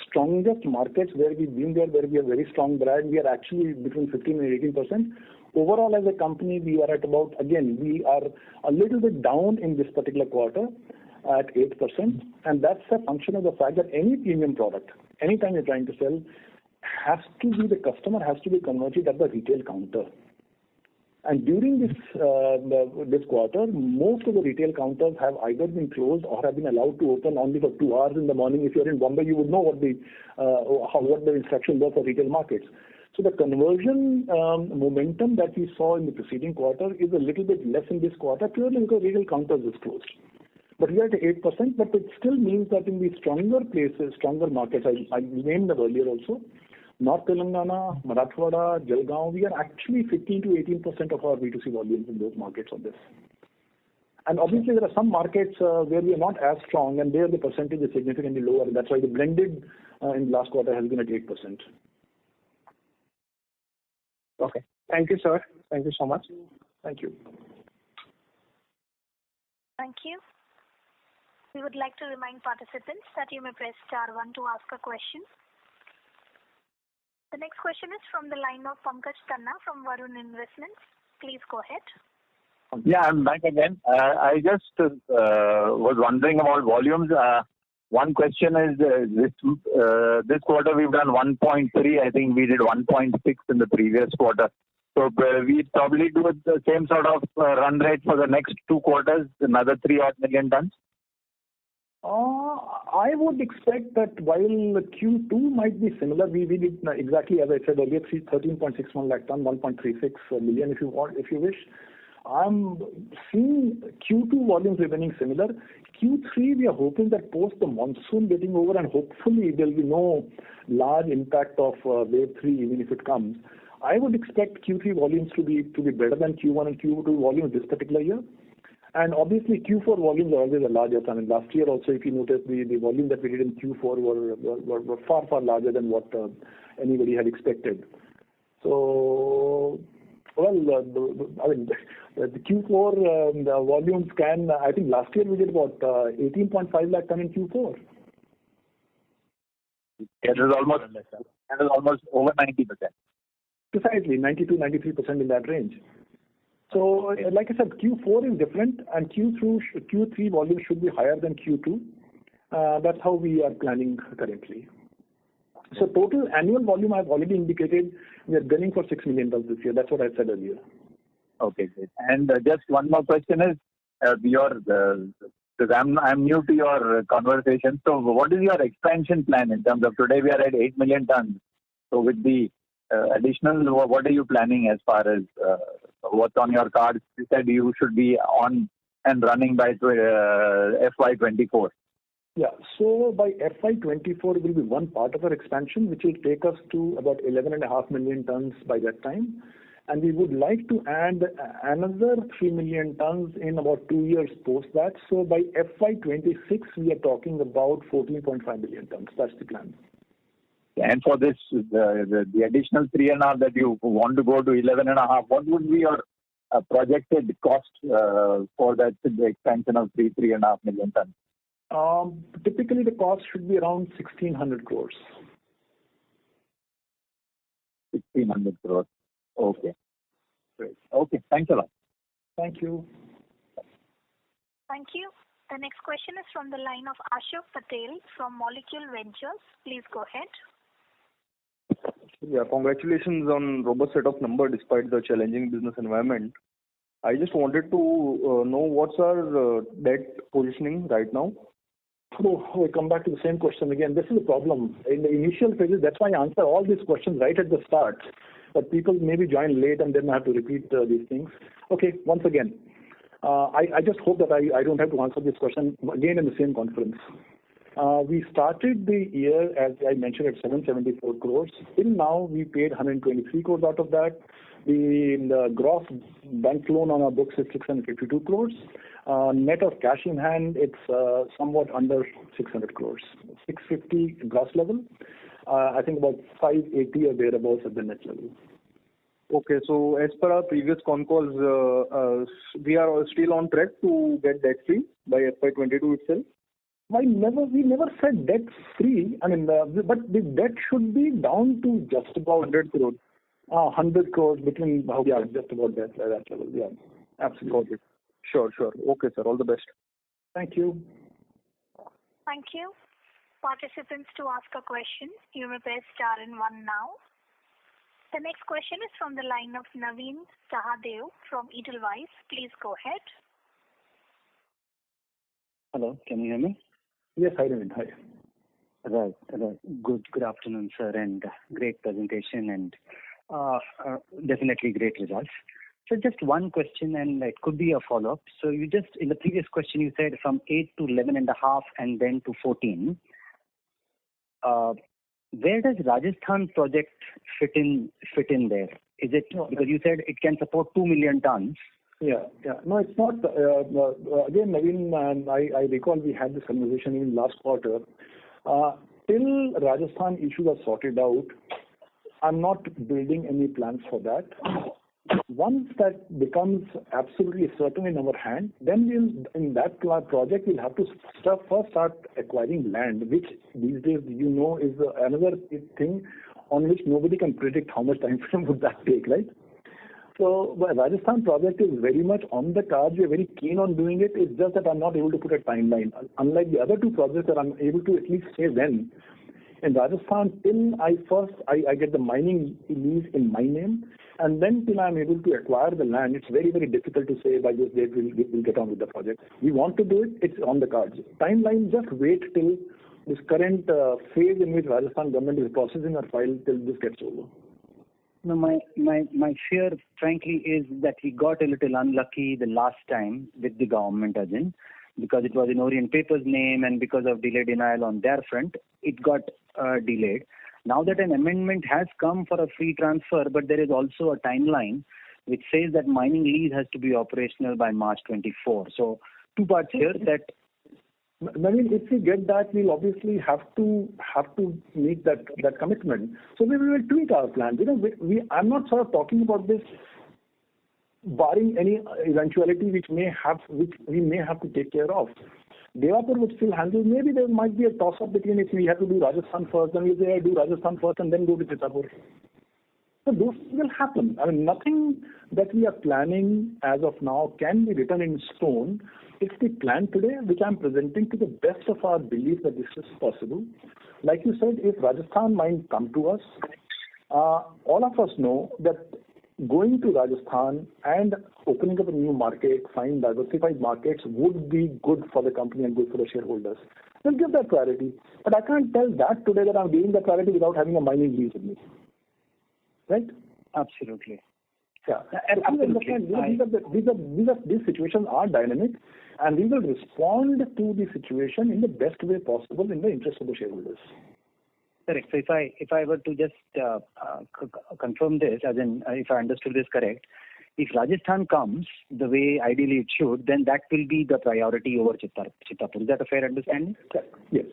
strongest markets where we've been there, where we have very strong brand, we are actually between 15 and 18%. Overall, as a company, we are at about, again, we are a little bit down in this particular quarter at 8%. And that's a function of the fact that any premium product, anytime you're trying to sell, the customer has to be converted at the retail counter. And during this quarter, most of the retail counters have either been closed or have been allowed to open only for 2 hours in the morning. If you're in Bombay, you would know what the instructions were for retail markets. So the conversion momentum that we saw in the preceding quarter is a little bit less in this quarter, purely because retail counters is closed. But we are at 8%, but it still means that in the stronger places, stronger markets, I named them earlier also, North Telangana, Marathwada, Jalgaon, we are actually 15 to 18% of our B2C volumes in those markets on this. And obviously there are some markets where we are not as strong, and there the percentage is significantly lower. That's why the blended in the last quarter has been at 8%. Okay. Thank you, sir. Thank you so much. Thank you. Thank you. We would like to remind participants that you may press star 1 to ask a question. The next question is from the line of Pankaj Khanna from Varun Investments. Please go ahead. Yeah, I'm back again. I just was wondering about volumes. One question is this quarter we've done 1.3. I think we did 1.6 in the previous quarter. So we probably do the same sort of run rate for the next 2 quarters, another 3-odd million tons. I would expect that while Q2 might be similar, we did exactly as I said earlier, 13.61 lakh ton, 1.36 million if you wish. I'm seeing Q2 volumes remaining similar. Q3 we are hoping that post the monsoon getting over and hopefully there will be no large impact of wave 3 even if it comes. I would expect Q3 volumes to be better than Q1 and Q2 volumes this particular year. And obviously Q4 volumes are always a larger. I mean, last year also, if you notice, the volume that we did in Q4 were far, far larger than what anybody had expected. So, the Q4 the volumes can, I think last year we did about 18.5 lakh ton in Q4. It is almost over 90%. Precisely, 92-93% in that range. So, like I said, Q4 is different, and Q3 volume should be higher than Q2. That's how we are planning currently. So, total annual volume I've already indicated. We are gunning for 6 million tons this year. That's what I said earlier. Okay, great. And just one more question is, because I'm new to your conversation. So, what is your expansion plan in terms of today we are at 8 million tons. So, with the additional, what are you planning as far as what's on your cards? You said you should be on and running by FY24. Yeah, so by FY24 will be one part of our expansion, which will take us to about 11.5 million tons by that time. And we would like to add another 3 million tons in about 2 years post that. So by FY26, we are talking about 14.5 million tons. That's the plan. And for this, the additional 3.5 that you want to go to 11.5, what would be your projected cost for that, the expansion of 3.5 million tons? Typically, the cost should be around 1,600 crores. 1,600 crores. Okay. Great. Okay. Thanks a lot. Thank you. Thank you. The next question is from the line of Ashok Patel from Molecule Ventures. Please go ahead. Yeah, congratulations on robust set of numbers despite the challenging business environment. I just wanted to know what's our debt positioning right now. Oh, we come back to the same question again. This is a problem. In the initial phases, that's why I answer all these questions right at the start. but people maybe join late and then I have to repeat these things. Okay, once again, I just hope that I don't have to answer this question again in the same conference. We started the year, as I mentioned, at 774 crores. Till now, we paid 123 crores out of that. The gross bank loan on our books is 652 crores. Net of cash in hand, it's somewhat under 600 crores. 650 gross level. I think about 580 or thereabouts at the net level. Okay, so as per our previous con calls, we are still on track to get debt free by FY22 itself. We never said debt free. I mean, but the debt should be down to just about 100 crores. 100 crores between, just about that level. Yeah, absolutely. Got it. Sure. Okay, sir. All the best. Thank you. Thank you. Participants, to ask a question, you may press star and 1 now. The next question is from the line of Naveen Sahadev from Edelweiss. Please go ahead. Hello, can you hear me? Yes, hi, Naveen. Hi. Right. Good afternoon, sir, and great presentation and definitely great results. So just one question, and it could be a follow-up. So you just, in the previous question, you said from 8 to 11.5 and then to 14. Where does Rajasthan project fit in there? Is it because you said it can support 2 million tons? Yeah. No, it's not. Again, Naveen, I recall we had this conversation in last quarter. Till Rajasthan issues are sorted out, I'm not building any plans for that. Once that becomes absolutely certain in our hand, then in that project we'll have to first start acquiring land, which these days is another thing on which nobody can predict how much time frame would that take, right? So the Rajasthan project is very much on the cards. We're very keen on doing it. It's just that I'm not able to put a timeline. Unlike the other two projects that I'm able to at least say when. In Rajasthan, till I get the mining lease in my name, and then till I'm able to acquire the land, it's very, very difficult to say by this date we'll get on with the project. We want to do it. It's on the cards. Timeline, just wait till this current phase in which Rajasthan government is processing our file till this gets over. No, my fear, frankly, is that we got a little unlucky the last time with the government, Arjun, because it was in Orient Paper's name and because of delay denial on their front, it got delayed. Now that an amendment has come for a free transfer, but there is also a timeline which says that mining lease has to be operational by March 24. So two parts here that. I mean, if we get that, we'll obviously have to meet that commitment. So we will tweak our plan. I'm not sort of talking about this barring any eventuality which we may have to take care of. Devapur would still handle. Maybe there might be a toss-up between if we have to do Rajasthan first, then we say do Rajasthan first and then go to Chitapur. So those will happen. I mean, nothing that we are planning as of now can be written in stone. It's the plan today, which I'm presenting to the best of our belief that this is possible. Like you said, if Rajasthan mine come to us, all of us know that going to Rajasthan and opening up a new market, find diversified markets would be good for the company and good for the shareholders. We'll give that priority. But I can't tell that today that I'm giving that priority without having a mining lease with me. Right? Absolutely. Yeah. Absolutely. These situations are dynamic, and we will respond to the situation in the best way possible in the interest of the shareholders. Correct. So if I were to just confirm this, as in if I understood this correct, if Rajasthan comes the way ideally it should, then that will be the priority over Chitapur. Is that a fair understanding? Yes.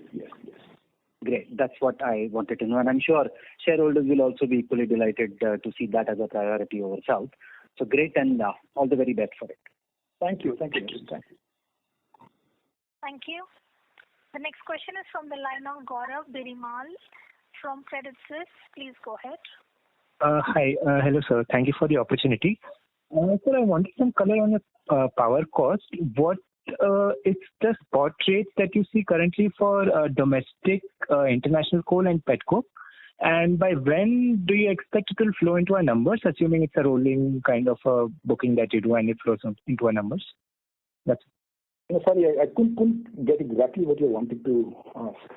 Great. That's what I wanted to know. And I'm sure shareholders will also be equally delighted to see that as a priority over South. So great, and all the very best for it. Thank you. Thank you. The next question is from the line of Gaurav Birimal from Credit Suisse. Please go ahead. Hi. Hello, sir. Thank you for the opportunity. Sir, I wanted some color on your power cost. What is the spot rate that you see currently for domestic, international coal and petcoke? And by when do you expect it will flow into our numbers, assuming it's a rolling kind of booking that you do and it flows into our numbers? That's Sorry, I couldn't get exactly what you wanted to ask.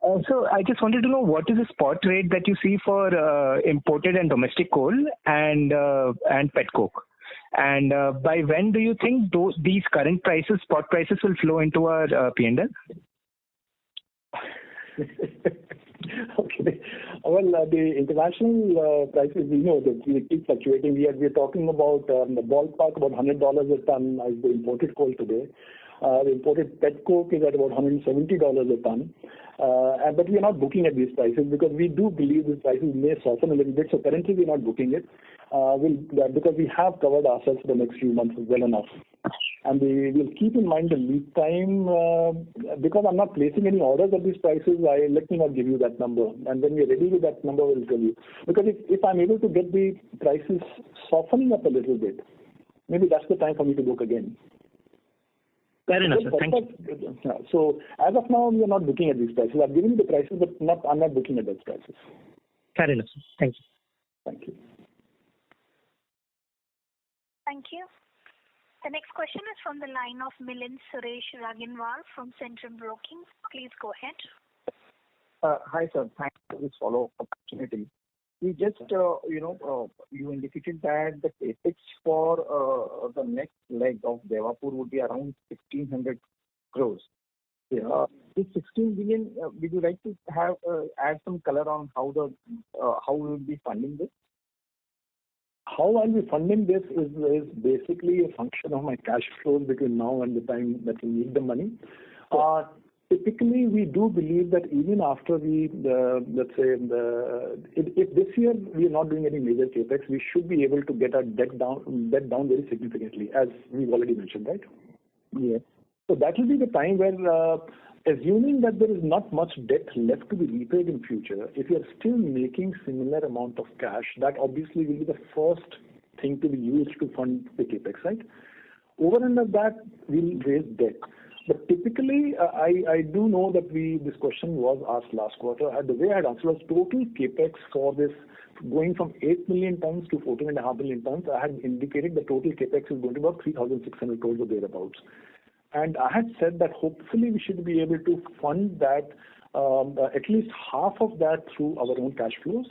So I just wanted to know what is the spot rate that you see for imported and domestic coal and petcoke, and by when do you think these current prices, spot prices, will flow into our P&L? Okay. Well, the international prices, they keep fluctuating. We are talking about the ballpark about $100 a ton as the imported coal today. The imported petcoke is at about $170 a ton. But we are not booking at these prices because we do believe these prices may soften a little bit. So currently we are not booking it because we have covered ourselves for the next few months well enough. And we will keep in mind the lead time because I'm not placing any orders at these prices. Let me not give you that number. And when we are ready with that number, we'll tell you. Because if I'm able to get the prices softening up a little bit, maybe that's the time for me to book again. Fair enough, sir. Thank you. So as of now, we are not booking at these prices. I've given you the prices, but I'm not booking at those prices. Fair enough, sir. Thank you. Thank you. Thank you. The next question is from the line of Milind Suresh Raginwar from Centrum Broking. Please go ahead. Hi, sir. Thanks for this follow-up opportunity. We just, you indicated that the capex for the next leg of Devapur would be around 1,600 crores. Yeah. This 16 billion, would you like to have add some color on how we will be funding this? How I'll be funding this is basically a function of my cash flows between now and the time that we need the money. Typically, we do believe that even after we, if this year we are not doing any major capex, we should be able to get our debt down very significantly, as we've already mentioned, right? Yes. So that will be the time where, assuming that there is not much debt left to be repaid in future, if you are still making similar amount of cash, that obviously will be the first thing to be used to fund the capex, right? Over and above that, we'll raise debt. But typically, I do know that this question was asked last quarter. The way I had answered was total capex for this going from 8 million tons to 14.5 million tons. I had indicated the total capex is going to be about 3,600 crores or thereabouts. And I had said that hopefully we should be able to fund that, at least half of that through our own cash flows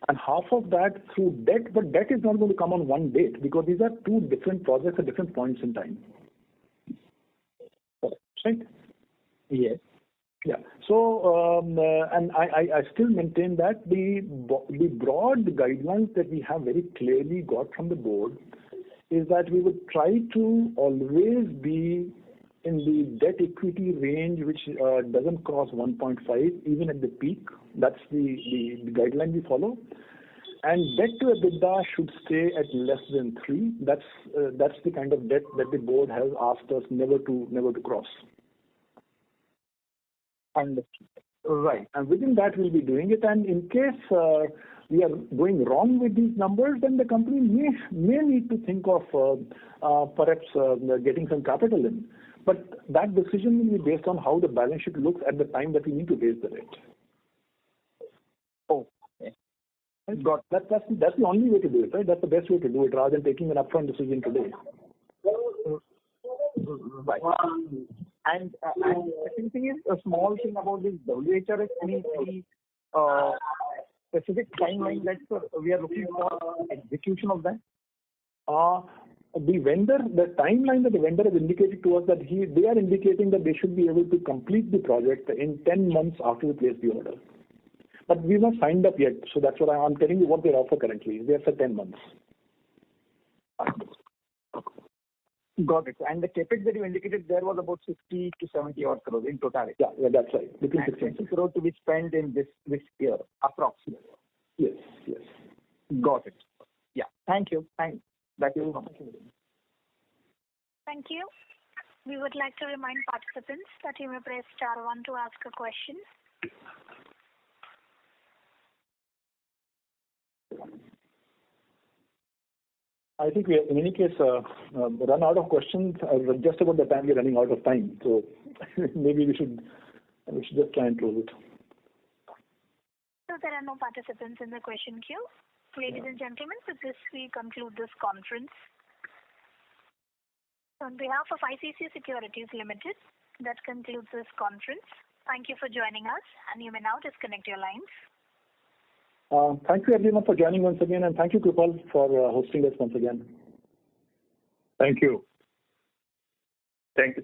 and half of that through debt. But debt is not going to come on one date because these are two different projects at different points in time. Right? Yes. Yeah. So, and I still maintain that the broad guidelines that we have very clearly got from the board is that we would try to always be in the debt equity range which doesn't cross 1.5 even at the peak. That's the guideline we follow. And debt to EBITDA should stay at less than 3. That's the kind of debt that the board has asked us never to cross. Understood. Right. And within that, we'll be doing it. And in case we are going wrong with these numbers, then the company may need to think of perhaps getting some capital in. But that decision will be based on how the balance sheet looks at the time that we need to raise the debt. Oh, okay. That's the only way to do it, right? That's the best way to do it rather than taking an upfront decision today. Right. And second thing is a small thing about this WHRS. Any specific timeline that we are looking for execution of that? The timeline that the vendor has indicated to us that they are indicating that they should be able to complete the project in 10 months after we place the order. But we've not signed up yet, so that's what I'm telling you what they offer currently. They are for 10 months. Got it. And the capex that you indicated there was about 60 to 70 odd crores in totality. Yeah, that's right. Between 60 and 60 crores to be spent in this year, approximately. Yes. Got it. Yeah. Thank you. Thanks. That is all. Thank you. We would like to remind participants that you may press star 1 to ask a question. I think we have, in any case, run out of questions. Just about the time we're running out of time. So maybe we should just try and close it. So there are no participants in the question queue. Ladies and gentlemen, with this we conclude this conference. On behalf of ICICI Securities Limited, that concludes this conference. Thank you for joining us, and you may now disconnect your lines. Thank you everyone for joining once again, and thank you, Krupal, for hosting us once again. Thank you. Thank you.